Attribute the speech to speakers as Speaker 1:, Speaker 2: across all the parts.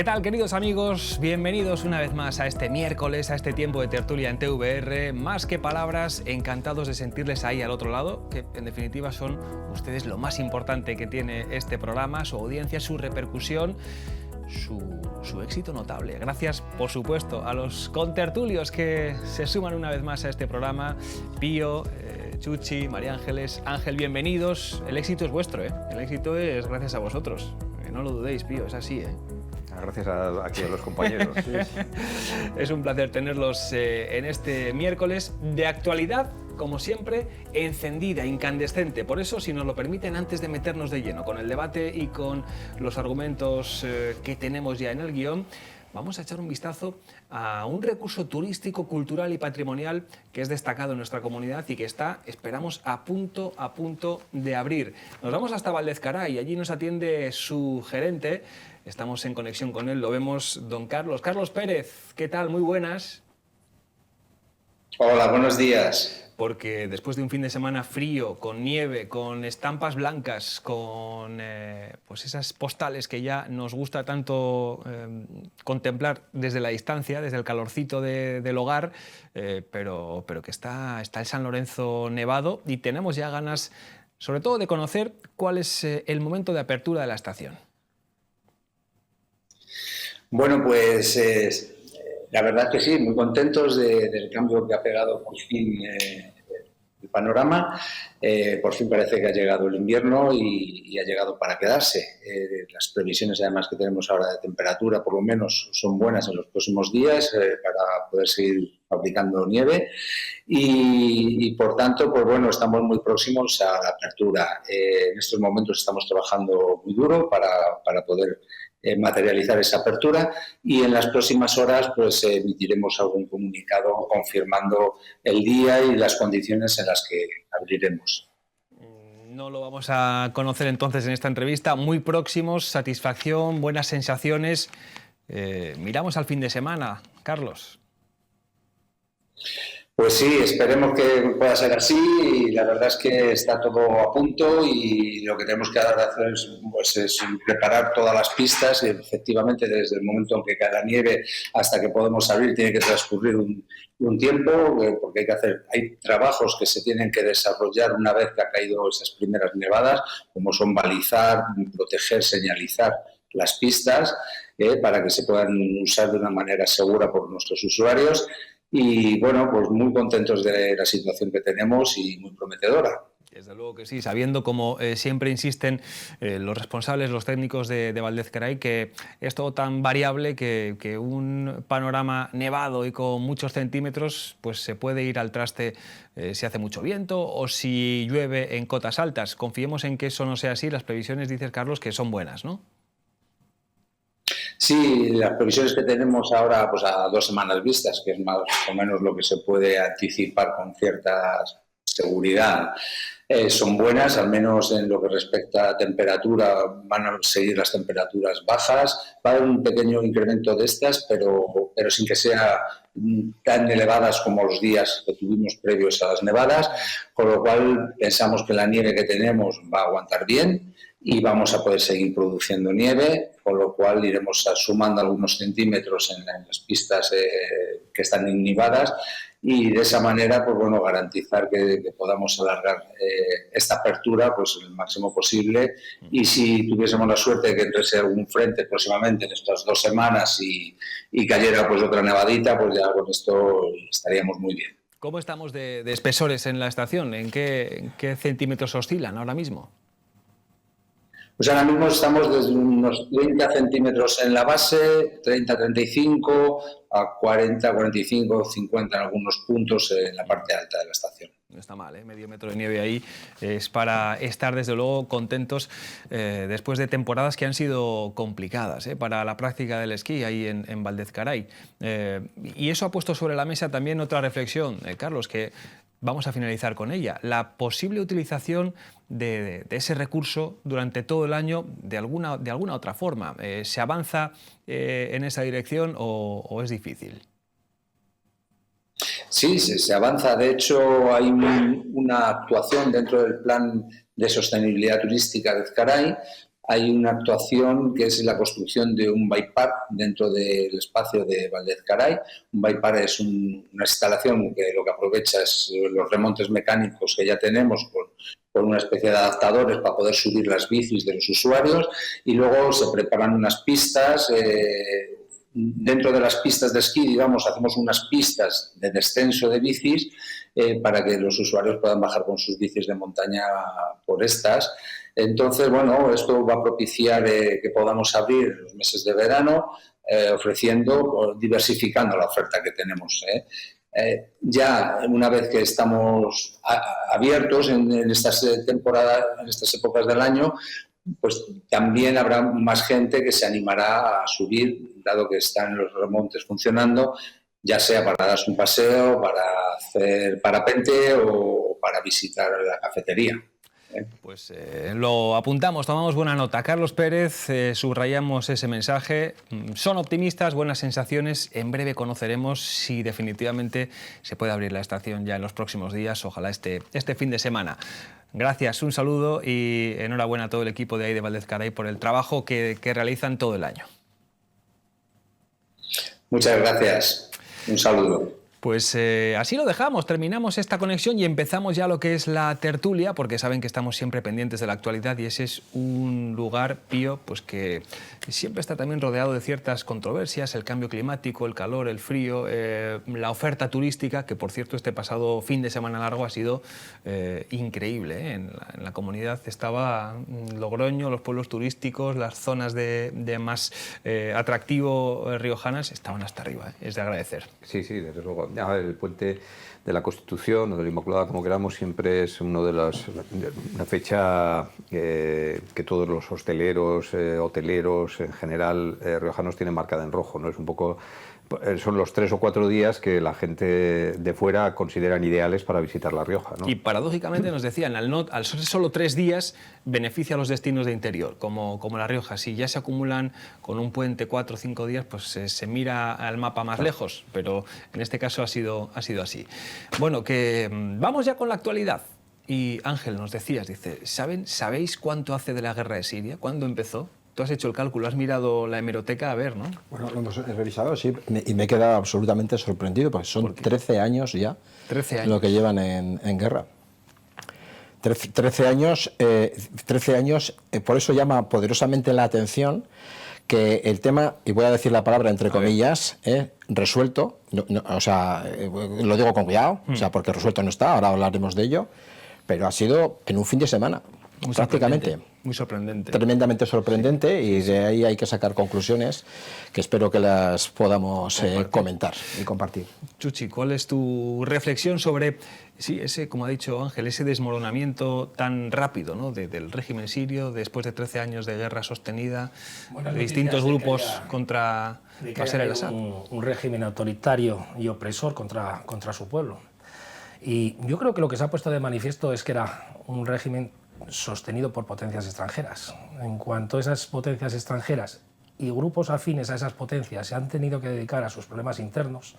Speaker 1: ¿Qué tal, queridos amigos? Bienvenidos una vez más a este miércoles, a este tiempo de tertulia en TVR. Más que palabras, encantados de sentirles ahí al otro lado, que en definitiva son ustedes lo más importante que tiene este programa, su audiencia, su repercusión, su éxito notable. Gracias, por supuesto, a los contertulios que se suman una vez más a este programa. Pío, Chuchi, María Ángeles, Ángel, bienvenidos. El éxito es vuestro, ¿eh? El éxito es gracias a vosotros. No lo dudéis, Pío, es así, ¿eh?
Speaker 2: Gracias aquí a los compañeros.
Speaker 1: Es un placer tenerlos en este miércoles de actualidad, como siempre, encendida, incandescente. Por eso, si nos lo permiten, antes de meternos de lleno con el debate y con los argumentos que tenemos ya en el guión, vamos a echar un vistazo a un recurso turístico, cultural y patrimonial que es destacado en nuestra comunidad y que está, esperamos, a punto de abrir. Nos vamos hasta Valdezcaray y allí nos atiende su gerente. Estamos en conexión con él, lo vemos, don Carlos. Carlos Pérez, ¿qué tal? Muy buenas.
Speaker 3: Hola, buenos días.
Speaker 1: Porque después de un fin de semana frío, con nieve, con estampas blancas, con pues esas postales que ya nos gusta tanto contemplar desde la distancia, desde el calorcito del hogar, pero que está el San Lorenzo nevado y tenemos ya ganas, sobre todo, de conocer cuál es el momento de apertura de la estación.
Speaker 3: Bueno, pues la verdad que sí, muy contentos del cambio que ha pegado por fin el panorama. Por fin parece que ha llegado el invierno y ha llegado para quedarse. Las previsiones además que tenemos ahora de temperatura por lo menos son buenas en los próximos días para poder seguir fabricando nieve y por tanto, pues bueno, estamos muy próximos a la apertura. En estos momentos estamos trabajando muy duro para poder materializar esa apertura y en las próximas horas pues emitiremos algún comunicado confirmando el día y las condiciones en las que abriremos.
Speaker 1: No lo vamos a conocer entonces en esta entrevista. Muy próximos, satisfacción, buenas sensaciones. Miramos al fin de semana, Carlos.
Speaker 3: Pues sí, esperemos que pueda ser así y la verdad es que está todo a punto y lo que tenemos que hacer es preparar todas las pistas y efectivamente desde el momento en que cae la nieve hasta que podemos abrir tiene que transcurrir un tiempo porque hay trabajos que se tienen que desarrollar una vez que ha caído esas primeras nevadas, como son balizar, proteger, señalizar las pistas para que se puedan usar de una manera segura por nuestros usuarios. Y bueno, pues muy contentos de la situación que tenemos y muy prometedora.
Speaker 1: Desde luego que sí, sabiendo, como siempre insisten los responsables, los técnicos de Valdezcaray, que es todo tan variable que un panorama nevado y con muchos centímetros pues se puede ir al traste si hace mucho viento o si llueve en cotas altas. Confiemos en que eso no sea así. Las previsiones, dices, Carlos, que son buenas, ¿no?
Speaker 3: Sí, las previsiones que tenemos ahora pues a 2 semanas vistas, que es más o menos lo que se puede anticipar con cierta seguridad, son buenas, al menos en lo que respecta a temperatura, van a seguir las temperaturas bajas, va a haber un pequeño incremento de estas, pero sin que sea tan elevadas como los días que tuvimos previos a las nevadas, con lo cual pensamos que la nieve que tenemos va a aguantar bien y vamos a poder seguir produciendo nieve, con lo cual iremos sumando algunos centímetros en las pistas que están inhibidas y de esa manera pues bueno, garantizar que podamos alargar esta apertura pues el máximo posible y si tuviésemos la suerte de que entrase algún frente próximamente en estas 2 semanas y cayera pues otra nevadita, pues ya con esto estaríamos muy bien.
Speaker 1: ¿Cómo estamos de espesores en la estación? ¿En qué centímetros oscilan ahora mismo?
Speaker 3: Pues ahora mismo estamos desde unos 30 centímetros en la base, 30, 35, a 40, 45, 50 en algunos puntos en la parte alta de la estación.
Speaker 1: No está mal, ¿eh? Medio metro de nieve ahí es para estar desde luego contentos después de temporadas que han sido complicadas para la práctica del esquí ahí en Valdezcaray. Y eso ha puesto sobre la mesa también otra reflexión, Carlos, que vamos a finalizar con ella. La posible utilización de ese recurso durante todo el año de alguna otra forma. ¿Se avanza en esa dirección o es difícil?
Speaker 3: Sí, se avanza. De hecho, hay una actuación dentro del Plan de Sostenibilidad Turística de Ezcaray hay una actuación que es la construcción de un bypass dentro del espacio de Valdezcaray. Un bypass es una instalación que lo que aprovecha es los remontes mecánicos que ya tenemos con una especie de adaptadores para poder subir las bicis de los usuarios, y luego se preparan unas pistas. Dentro de las pistas de esquí, digamos, hacemos unas pistas de descenso de bicis para que los usuarios puedan bajar con sus bicis de montaña por estas. Entonces, bueno, esto va a propiciar que podamos abrir los meses de verano ofreciendo, diversificando la oferta que tenemos. Ya una vez que estamos abiertos en estas temporadas, en estas épocas del año, pues también habrá más gente que se animará a subir, dado que están los remontes funcionando, ya sea para darse un paseo, para hacer parapente o para visitar la cafetería.
Speaker 1: Pues lo apuntamos, tomamos buena nota. Carlos Pérez, subrayamos ese mensaje. Son optimistas, buenas sensaciones. En breve conoceremos si definitivamente se puede abrir la estación ya en los próximos días, ojalá este fin de semana. Gracias, un saludo y enhorabuena a todo el equipo de ahí de Valdezcaray por el trabajo que realizan todo el año.
Speaker 3: Muchas gracias. Un saludo.
Speaker 1: Pues así lo dejamos, terminamos esta conexión y empezamos ya lo que es la tertulia, porque saben que estamos siempre pendientes de la actualidad y ese es un lugar, Pío, pues que siempre está también rodeado de ciertas controversias, el cambio climático, el calor, el frío, la oferta turística, que por cierto este pasado fin de semana largo ha sido increíble. En la comunidad estaba Logroño, los pueblos turísticos, las zonas de más atractivo riojanas estaban hasta arriba, es de agradecer.
Speaker 2: Sí, sí, desde luego. El puente de la Constitución o de la Inmaculada, como queramos, siempre es una fecha que todos los hosteleros, hoteleros en general riojanos tienen marcada en rojo, ¿no? Es un poco, son los 3 o 4 días que la gente de fuera consideran ideales para visitar La Rioja, ¿no?
Speaker 1: Y paradójicamente nos decían, al ser solo 3 días, beneficia a los destinos de interior, como La Rioja. Si ya se acumulan con un puente 4 o 5 días, pues se mira al mapa más lejos, pero en este caso ha sido así. Bueno, que vamos ya con la actualidad. Y Ángel, nos decías, dice, ¿sabéis cuánto hace de la guerra de Siria? ¿Cuándo empezó? Tú has hecho el cálculo, has mirado la hemeroteca a ver, ¿no?
Speaker 4: Bueno, lo hemos revisado, sí, y me he quedado absolutamente sorprendido, porque son 13 años ya
Speaker 1: 13 años.
Speaker 4: lo que llevan en guerra. 13 años, por eso llama poderosamente la atención que el tema, y voy a decir la palabra entre comillas, resuelto, o sea, lo digo con cuidado, o sea, porque resuelto no está, ahora hablaremos de ello, pero ha sido en un fin de semana,
Speaker 1: Muy
Speaker 4: prácticamente.
Speaker 1: Muy sorprendente.
Speaker 4: Tremendamente sorprendente, y de ahí hay que sacar conclusiones que espero que las podamos comentar y compartir.
Speaker 1: Chuchi, ¿cuál es tu reflexión sobre, sí, ese, como ha dicho Ángel, ese desmoronamiento tan rápido, ¿no? del régimen sirio después de 13 años de guerra sostenida, de distintos grupos contra Bashar al-Assad?
Speaker 5: Un régimen autoritario y opresor contra su pueblo. Y yo creo que lo que se ha puesto de manifiesto es que era un régimen sostenido por potencias extranjeras. En cuanto a esas potencias extranjeras y grupos afines a esas potencias se han tenido que dedicar a sus problemas internos,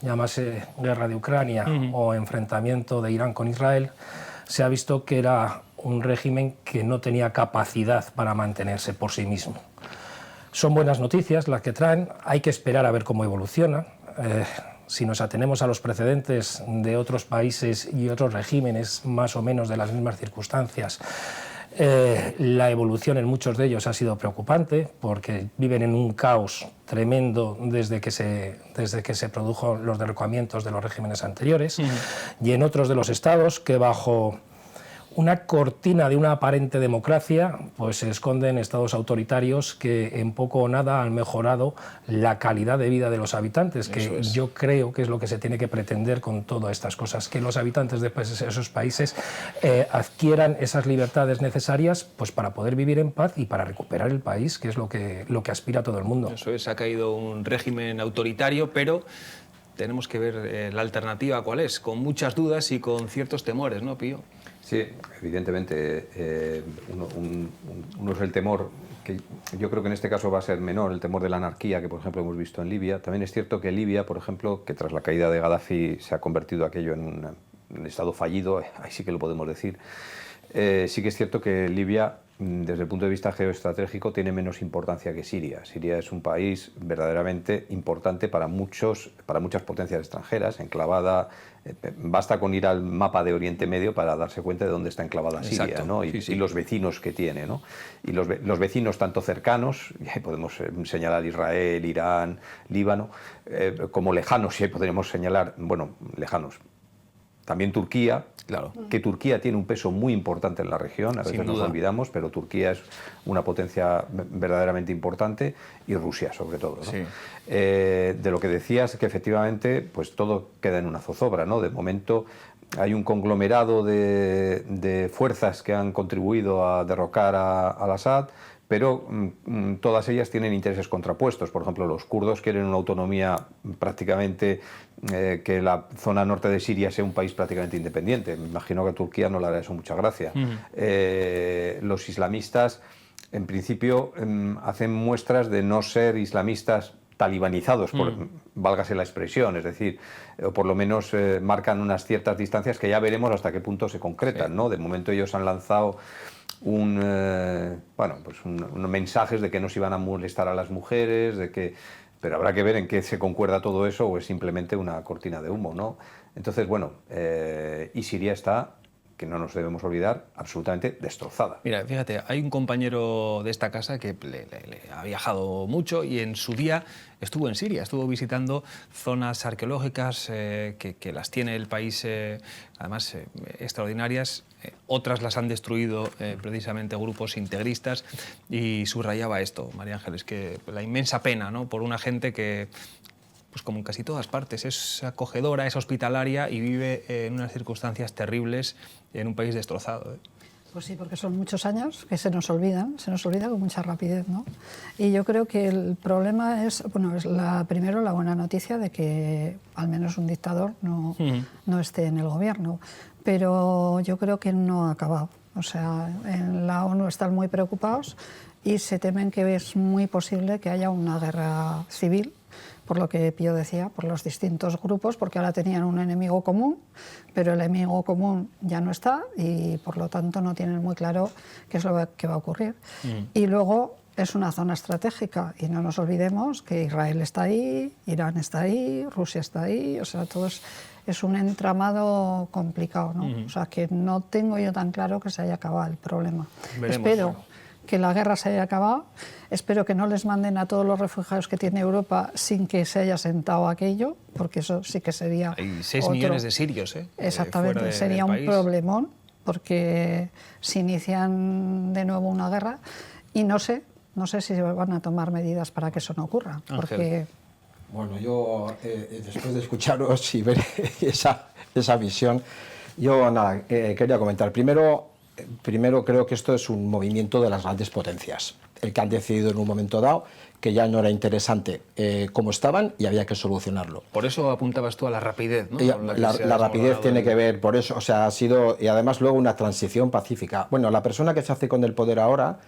Speaker 5: llámase guerra de Ucrania o enfrentamiento de Irán con Israel, se ha visto que era un régimen que no tenía capacidad para mantenerse por sí mismo. Son buenas noticias las que traen, hay que esperar a ver cómo evoluciona. Si nos atenemos a los precedentes de otros países y otros regímenes más o menos de las mismas circunstancias, la evolución en muchos de ellos ha sido preocupante porque viven en un caos tremendo desde que se produjo los derrocamientos de los regímenes anteriores, y en otros de los estados que bajo una cortina de una aparente democracia pues se esconden estados autoritarios que en poco o nada han mejorado la calidad de vida de los habitantes, que yo creo que es lo que se tiene que pretender con todas estas cosas, que los habitantes de esos países adquieran esas libertades necesarias pues para poder vivir en paz y para recuperar el país, que es lo que aspira todo el mundo.
Speaker 1: Eso es, ha caído un régimen autoritario, pero tenemos que ver la alternativa cuál es, con muchas dudas y con ciertos temores, ¿no, Pío?
Speaker 2: Sí, evidentemente. Uno es el temor, que yo creo que en este caso va a ser menor, el temor de la anarquía que, por ejemplo, hemos visto en Libia. También es cierto que Libia, por ejemplo, que tras la caída de Gaddafi se ha convertido aquello en un estado fallido, ahí sí que lo podemos decir. Sí que es cierto que Libia desde el punto de vista geoestratégico, tiene menos importancia que Siria. Siria es un país verdaderamente importante para muchas potencias extranjeras, enclavada. Basta con ir al mapa de Oriente Medio para darse cuenta de dónde está enclavada Siria, ¿no? Y los vecinos que tiene, ¿no? Y los vecinos tanto cercanos, y ahí podemos señalar Israel, Irán, Líbano, como lejanos, y ahí podríamos señalar, bueno, lejanos, también Turquía,
Speaker 1: Claro.
Speaker 2: que Turquía tiene un peso muy importante en la región, a veces nos olvidamos, pero Turquía es una potencia verdaderamente importante, y Rusia sobre todo, ¿no?
Speaker 1: Sí.
Speaker 2: De lo que decías, que efectivamente pues todo queda en una zozobra, ¿no? De momento hay un conglomerado de fuerzas que han contribuido a derrocar al Assad, pero todas ellas tienen intereses contrapuestos. Por ejemplo, los kurdos quieren una autonomía prácticamente, que la zona norte de Siria sea un país prácticamente independiente. Me imagino que a Turquía no le hará eso mucha gracia. Los islamistas, en principio, hacen muestras de no ser islamistas talibanizados, válgase la expresión, es decir, o por lo menos marcan unas ciertas distancias que ya veremos hasta qué punto se concretan, ¿no? De momento ellos han lanzado unos mensajes de que no se iban a molestar a las mujeres, pero habrá que ver en qué se concuerda todo eso, o es simplemente una cortina de humo, ¿no? Entonces, bueno, y Siria está, que no nos debemos olvidar, absolutamente destrozada.
Speaker 1: Mira, fíjate, hay un compañero de esta casa que le ha viajado mucho y en su día estuvo en Siria, estuvo visitando zonas arqueológicas que las tiene el país, además extraordinarias. Otras las han destruido precisamente grupos integristas, y subrayaba esto, María Ángeles, que la inmensa pena, ¿no?, por una gente que, pues como en casi todas partes, es acogedora, es hospitalaria y vive en unas circunstancias terribles en un país destrozado, ¿eh?
Speaker 6: Pues sí, porque son muchos años que se nos olvida con mucha rapidez, ¿no? Y yo creo que el problema es, bueno, es primero la buena noticia de que al menos un dictador no esté en el gobierno, pero yo creo que no ha acabado. O sea, en la ONU están muy preocupados y se temen que es muy posible que haya una guerra civil, por lo que Pío decía, por los distintos grupos, porque ahora tenían un enemigo común, pero el enemigo común ya no está y por lo tanto no tienen muy claro qué es lo que va a ocurrir. Y luego es una zona estratégica y no nos olvidemos que Israel está ahí, Irán está ahí, Rusia está ahí, o sea, todo es un entramado complicado, ¿no? O sea, que no tengo yo tan claro que se haya acabado el problema.
Speaker 1: Veremos,
Speaker 6: Espero que la guerra se haya acabado, espero que no les manden a todos los refugiados que tiene Europa sin que se haya sentado aquello, porque eso sí que sería
Speaker 1: Hay 6 millones de sirios, ¿eh?
Speaker 6: Exactamente, sería un problemón, porque si inician de nuevo una guerra, y no sé si van a tomar medidas para que eso no ocurra,
Speaker 1: Ángel.
Speaker 6: porque...
Speaker 4: Bueno, yo después de escucharos y ver esa visión, yo nada, quería comentar. Primero creo que esto es un movimiento de las grandes potencias, el que han decidido en un momento dado que ya no era interesante cómo estaban y había que solucionarlo.
Speaker 1: Por eso apuntabas tú a la rapidez, ¿no?
Speaker 4: La rapidez tiene que ver, por eso, o sea, ha sido, y además luego una transición pacífica. Bueno, la persona que se hace con el poder ahora,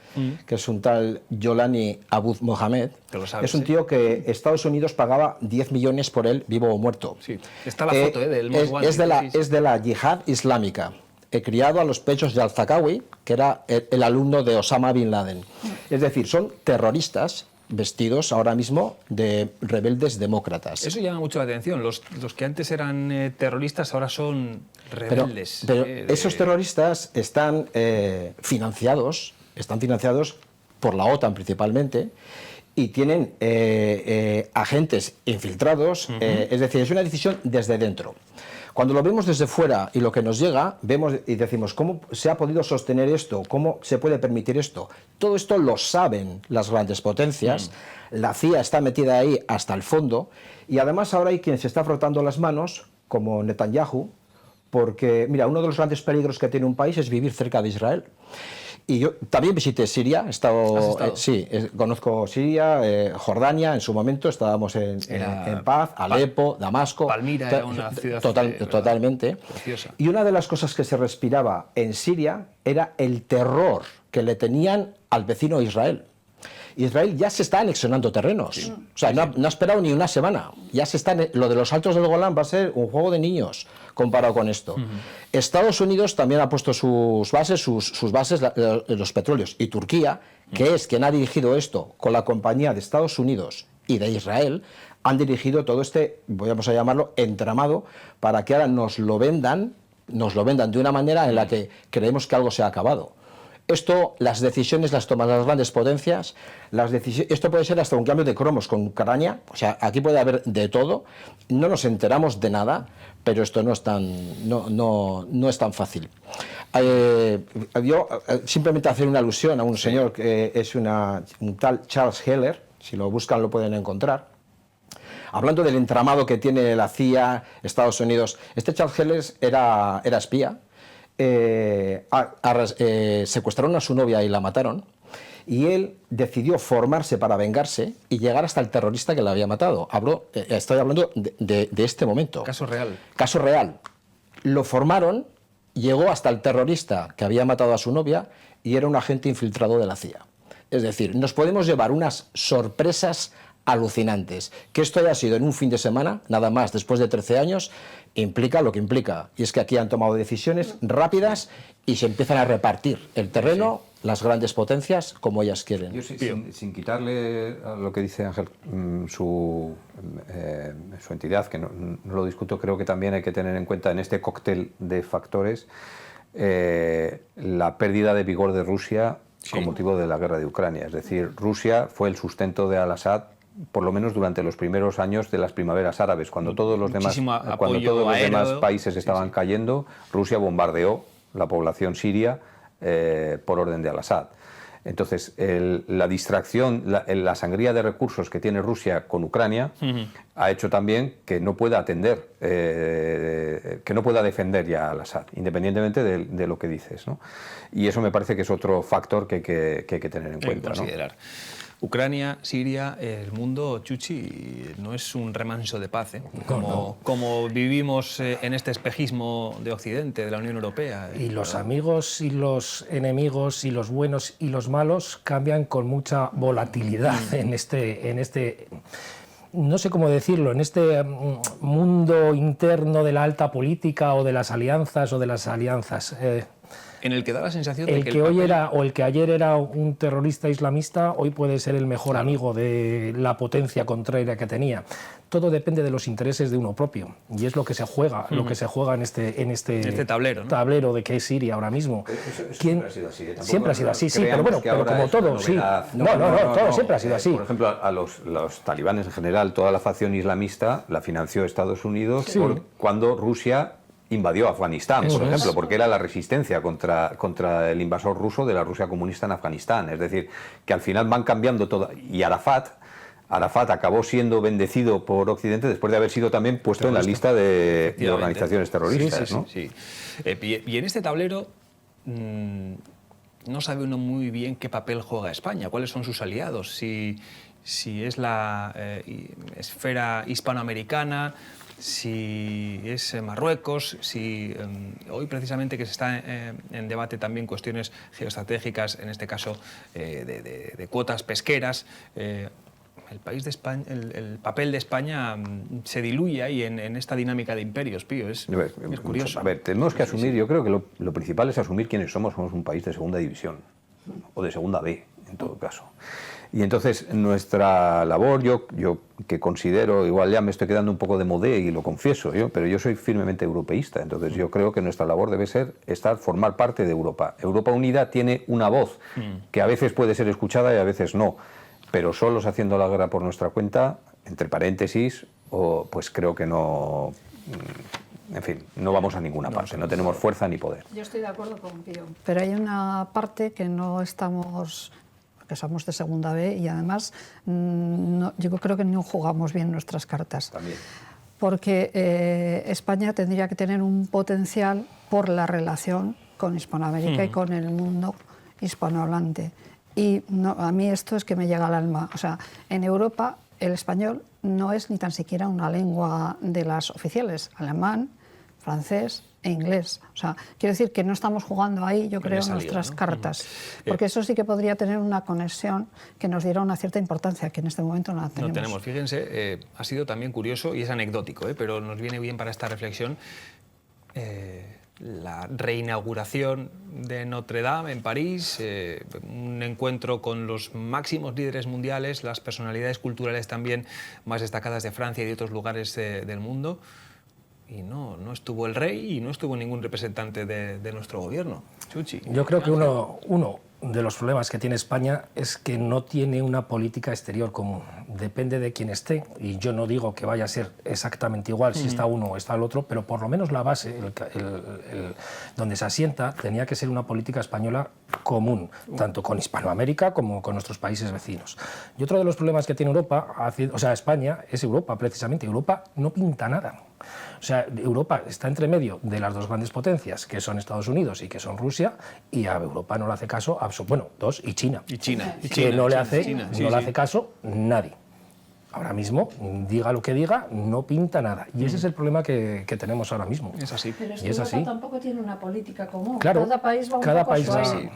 Speaker 4: que es un tal Yolani Abud Mohamed, es un tío que Estados Unidos pagaba 10 millones por él, vivo o muerto.
Speaker 1: Sí, está la foto del
Speaker 4: es de la yihad islámica. He criado a los pechos de Al-Zakawi, que era el alumno de Osama Bin Laden. Es decir, son terroristas vestidos ahora mismo de rebeldes demócratas.
Speaker 1: Eso llama mucho la atención. Los que antes eran terroristas ahora son rebeldes.
Speaker 4: Pero esos terroristas están financiados por la OTAN principalmente, y tienen agentes infiltrados, es decir, es una decisión desde dentro. Cuando lo vemos desde fuera y lo que nos llega, vemos y decimos, ¿cómo se ha podido sostener esto? ¿Cómo se puede permitir esto? Todo esto lo saben las grandes potencias, la CIA está metida ahí hasta el fondo, y además ahora hay quien se está frotando las manos, como Netanyahu, porque, mira, uno de los grandes peligros que tiene un país es vivir cerca de Israel. Y yo también visité Siria, he estado? Sí, conozco Siria, Jordania, en su momento estábamos en paz, Alepo, Damasco.
Speaker 1: Palmira era una ciudad
Speaker 4: totalmente.
Speaker 1: Preciosa.
Speaker 4: Y una de las cosas que se respiraba en Siria era el terror que le tenían al vecino Israel. Israel ya se está anexionando terrenos. O sea, no ha esperado ni una semana. Ya se está, lo de los Altos del Golán va a ser un juego de niños comparado con esto. Estados Unidos también ha puesto sus bases, los petróleos. Y Turquía, que es quien ha dirigido esto con la compañía de Estados Unidos y de Israel, han dirigido todo este, vamos a llamarlo, entramado, para que ahora nos lo vendan de una manera en la que creemos que algo se ha acabado. Esto, las decisiones las toman las grandes potencias, esto puede ser hasta un cambio de cromos con Ucrania, o sea, aquí puede haber de todo, no nos enteramos de nada, pero esto no es tan fácil. Yo simplemente hacer una alusión a un señor que es un tal Charles Heller, si lo buscan lo pueden encontrar. Hablando del entramado que tiene la CIA, Estados Unidos, este Charles Heller era espía, secuestraron a su novia y la mataron, y él decidió formarse para vengarse y llegar hasta el terrorista que la había matado. Estoy hablando de este momento.
Speaker 1: Caso real.
Speaker 4: Caso real. Lo formaron, llegó hasta el terrorista que había matado a su novia y era un agente infiltrado de la CIA. Es decir, nos podemos llevar unas sorpresas alucinantes. Que esto haya sido en un fin de semana, nada más, después de 13 años, implica lo que implica. Y es que aquí han tomado decisiones rápidas y se empiezan a repartir el terreno, las grandes potencias, como ellas quieren.
Speaker 2: Yo sin quitarle a lo que dice Ángel su entidad, que no lo discuto, creo que también hay que tener en cuenta en este cóctel de factores la pérdida de vigor de Rusia con motivo de la guerra de Ucrania. Es decir, Rusia fue el sustento de Al-Assad por lo menos durante los primeros años de las primaveras árabes, cuando todos los demás países estaban cayendo, Rusia bombardeó la población siria por orden de Al-Assad. Entonces, la distracción, la sangría de recursos que tiene Rusia con Ucrania ha hecho también que no pueda atender, que no pueda defender ya a Al-Assad, independientemente de lo que dices, ¿no? Y eso me parece que es otro factor que hay que tener en cuenta, ¿no?
Speaker 1: Ucrania, Siria, el mundo, Chuchi, no es un remanso de paz, ¿eh? Como vivimos en este espejismo de Occidente, de la Unión Europea.
Speaker 5: Y los amigos y los enemigos y los buenos y los malos cambian con mucha volatilidad en este no sé cómo decirlo, en este mundo interno de la alta política o de las alianzas
Speaker 1: en el que da la sensación de
Speaker 5: el que hoy era o el que ayer era un terrorista islamista, hoy puede ser el mejor amigo de la potencia contraria que tenía. Todo depende de los intereses de uno propio y es lo que se juega, en este tablero de que es Siria ahora mismo.
Speaker 2: Siempre ha sido así.
Speaker 5: Siempre ha sido así, sí, pero bueno, pero como todo, sí. Todo siempre ha sido así.
Speaker 2: Por ejemplo, a los talibanes en general, toda la facción islamista la financió Estados Unidos cuando Rusia invadió Afganistán, por ejemplo, porque era la resistencia contra el invasor ruso de la Rusia comunista en Afganistán. Es decir, que al final van cambiando todo. Y Arafat acabó siendo bendecido por Occidente después de haber sido también puesto en la lista de organizaciones terroristas.
Speaker 1: Sí. Y en este tablero no sabe uno muy bien qué papel juega España, cuáles son sus aliados, si es la esfera hispanoamericana, si es Marruecos, si hoy precisamente que se está en debate también cuestiones geoestratégicas, en este caso de cuotas pesqueras, el papel de España se diluye ahí en esta dinámica de imperios, Pío, es curioso.
Speaker 2: A ver, tenemos que asumir, yo creo que lo principal es asumir quiénes somos un país de segunda división, o de segunda B, en todo caso. Y entonces nuestra labor, yo que considero, igual ya me estoy quedando un poco de modé y lo confieso, pero yo soy firmemente europeísta, entonces yo creo que nuestra labor debe ser formar parte de Europa. Europa Unida tiene una voz que a veces puede ser escuchada y a veces no, pero solos haciendo la guerra por nuestra cuenta, entre paréntesis, pues creo que no... En fin, no vamos a ninguna parte, no tenemos fuerza ni poder.
Speaker 6: Yo estoy de acuerdo con Pío, pero hay una parte que no estamos... que somos de segunda B y además yo creo que no jugamos bien nuestras cartas.
Speaker 2: También.
Speaker 6: Porque España tendría que tener un potencial por la relación con Hispanoamérica y con el mundo hispanohablante. Y a mí esto es que me llega al alma. O sea, en Europa el español no es ni tan siquiera una lengua de las oficiales. Alemán, francés e inglés. O sea, quiero decir que no estamos jugando ahí, yo creo,
Speaker 1: esa liga,
Speaker 6: nuestras
Speaker 1: ¿no?
Speaker 6: cartas. Porque eso sí que podría tener una conexión que nos diera una cierta importancia, que en este momento no la tenemos.
Speaker 1: No tenemos. Fíjense, ha sido también curioso y es anecdótico, pero nos viene bien para esta reflexión. La reinauguración de Notre Dame en París, un encuentro con los máximos líderes mundiales, las personalidades culturales también más destacadas de Francia y de otros lugares del mundo. Y no estuvo el rey y no estuvo ningún representante de nuestro gobierno. Chuchi.
Speaker 5: Yo creo que uno de los problemas que tiene España es que no tiene una política exterior común. Depende de quién esté, y yo no digo que vaya a ser exactamente igual si está uno o está el otro, pero por lo menos la base, donde se asienta, tenía que ser una política española común, tanto con Hispanoamérica como con nuestros países vecinos. Y otro de los problemas que tiene Europa, o sea, España, es Europa precisamente. Europa no pinta nada. O sea, Europa está entre medio de las dos grandes potencias, que son Estados Unidos y que son Rusia, y a Europa no le hace caso, bueno, dos, y China.
Speaker 1: Y China.
Speaker 5: Que no le hace caso nadie. Ahora mismo, diga lo que diga, no pinta nada. Y ese es el problema que tenemos ahora mismo.
Speaker 1: Es así.
Speaker 6: Pero es
Speaker 5: Y
Speaker 6: que
Speaker 5: es
Speaker 6: Europa
Speaker 5: así.
Speaker 6: tampoco tiene una política común.
Speaker 5: Claro,
Speaker 6: cada país va un
Speaker 5: cada
Speaker 6: poco
Speaker 5: país va
Speaker 6: suave.
Speaker 5: así.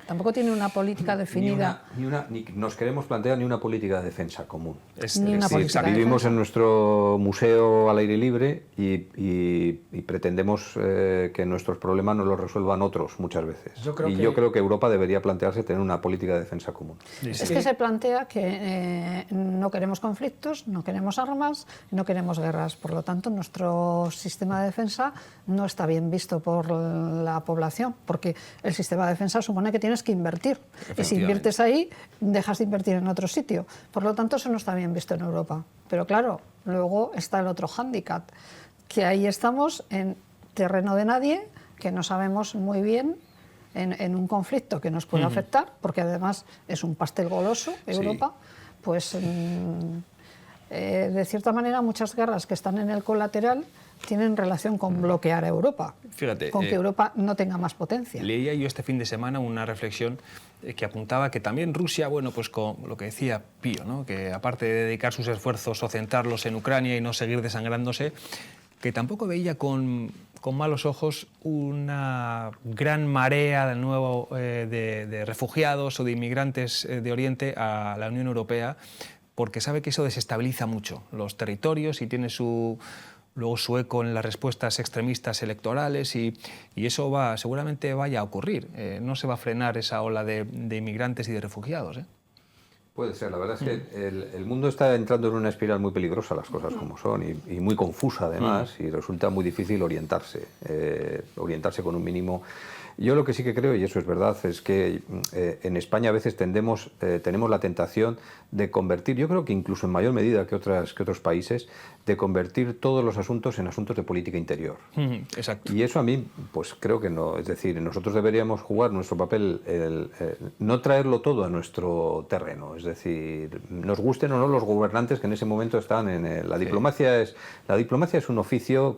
Speaker 6: Tampoco tiene una política definida.
Speaker 2: Ni nos queremos plantear ni una política de defensa común.
Speaker 6: Ni una
Speaker 2: Sí,
Speaker 6: política de
Speaker 2: vivimos
Speaker 6: defensa.
Speaker 2: en nuestro museo al aire libre y pretendemos que nuestros problemas nos los resuelvan otros muchas veces. Yo creo que Europa debería plantearse tener una política de defensa común.
Speaker 6: Es que se plantea que no queremos conflictos, no queremos armas, no queremos guerras. Por lo tanto, nuestro sistema de defensa no está bien visto por la población, porque el sistema de defensa supone que tienes que invertir. Y si inviertes ahí, dejas de invertir en otro sitio. Por lo tanto, eso no está bien visto en Europa. Pero claro, luego está el otro hándicap, que ahí estamos en terreno de nadie, que no sabemos muy bien en un conflicto que nos puede afectar, porque además es un pastel goloso, Europa, pues de cierta manera muchas guerras que están en el colateral tienen relación con bloquear a Europa,
Speaker 1: Fíjate,
Speaker 6: con que Europa no tenga más potencia.
Speaker 1: Leía yo este fin de semana una reflexión que apuntaba que también Rusia, bueno, pues con lo que decía Pío, ¿no? Que aparte de dedicar sus esfuerzos o centrarlos en Ucrania y no seguir desangrándose, que tampoco veía con malos ojos una gran marea de nuevo de refugiados o de inmigrantes de Oriente a la Unión Europea, porque sabe que eso desestabiliza mucho los territorios y tiene luego su eco en las respuestas extremistas electorales y eso seguramente vaya a ocurrir. No se va a frenar esa ola de inmigrantes y de refugiados.
Speaker 2: Puede ser, la verdad es que el mundo está entrando en una espiral muy peligrosa, las cosas como son, y muy confusa además, y resulta muy difícil orientarse con un mínimo. Yo lo que sí que creo, y eso es verdad, es que en España a veces tenemos la tentación de convertir, yo creo que incluso en mayor medida que otros países, de convertir todos los asuntos en asuntos de política interior.
Speaker 1: Exacto.
Speaker 2: Y eso a mí, pues creo que no. Es decir, nosotros deberíamos jugar nuestro papel, no traerlo todo a nuestro terreno. Es decir, nos gusten o no los gobernantes que en ese momento están en la diplomacia. La diplomacia es un oficio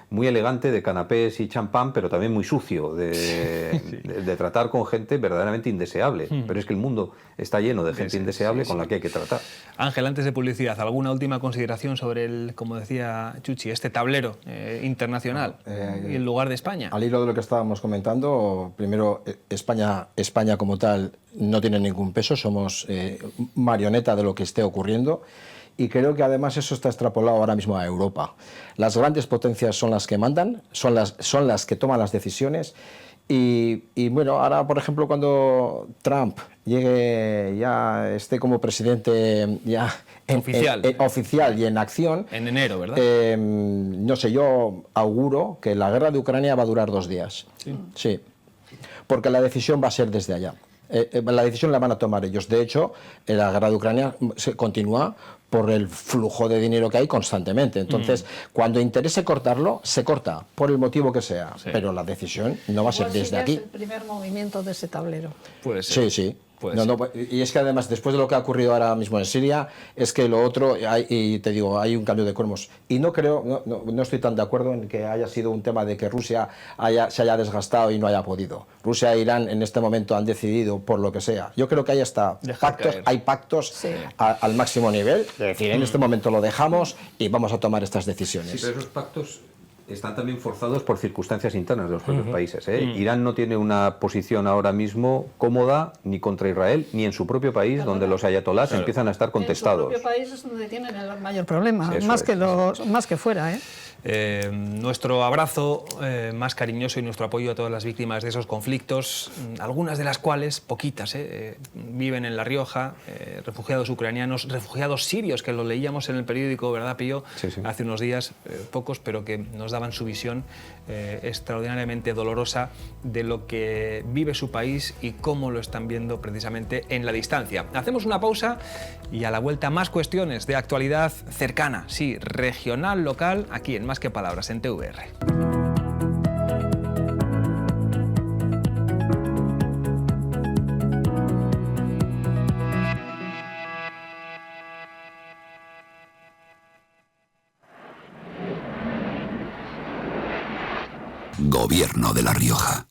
Speaker 2: muy elegante de canapés y champán, pero también muy sucio de tratar con gente verdaderamente indeseable. Pero es que el mundo está lleno de gente indeseable con la que hay que tratar.
Speaker 1: Ángel, antes de publicidad, ¿alguna última consideración sobre como decía Chuchi, este tablero internacional y el lugar de España?
Speaker 4: Al hilo de lo que estábamos comentando, primero, España como tal no tiene ningún peso, somos marioneta de lo que esté ocurriendo. Y creo que además eso está extrapolado ahora mismo a Europa. Las grandes potencias son las que mandan, son las que toman las decisiones. Y bueno, ahora, por ejemplo, cuando Trump llegue, ya esté como presidente ya oficial y en acción...
Speaker 1: En enero, ¿verdad?
Speaker 4: No sé, yo auguro que la guerra de Ucrania va a durar 2 días. Sí. Porque la decisión va a ser desde allá. La decisión la van a tomar ellos. De hecho, la guerra de Ucrania se continúa por el flujo de dinero que hay constantemente. Entonces, cuando interese cortarlo, se corta, por el motivo que sea. Sí. Pero la decisión no va a ser desde aquí.
Speaker 6: Es el primer movimiento de ese tablero.
Speaker 1: Puede ser.
Speaker 4: Sí. Y es que además, después de lo que ha ocurrido ahora mismo en Siria, es que lo otro, y te digo, hay un cambio de cromos. Y no creo, no estoy tan de acuerdo en que haya sido un tema de que Rusia se haya desgastado y no haya podido. Rusia e Irán en este momento han decidido por lo que sea. Yo creo que hay pactos al máximo nivel. Es decir, en este momento lo dejamos y vamos a tomar estas decisiones.
Speaker 2: Sí, pero esos pactos están también forzados por circunstancias internas de los propios países. Irán no tiene una posición ahora mismo cómoda ni contra Israel ni en su propio país, donde los ayatolás empiezan a estar contestados.
Speaker 6: En su propio país es donde tienen el mayor problema,
Speaker 2: Sí,
Speaker 6: más que fuera.
Speaker 1: Nuestro abrazo más cariñoso y nuestro apoyo a todas las víctimas de esos conflictos, algunas de las cuales, poquitas, viven en La Rioja, refugiados ucranianos, refugiados sirios, que lo leíamos en el periódico, ¿verdad, Pío?
Speaker 2: Sí.
Speaker 1: Hace unos días, pocos, pero que nos daban su visión extraordinariamente dolorosa de lo que vive su país y cómo lo están viendo precisamente en la distancia. Hacemos una pausa y a la vuelta más cuestiones de actualidad cercana, sí, regional, local, aquí en Más que Palabras, en TVR.
Speaker 7: Gobierno de La Rioja.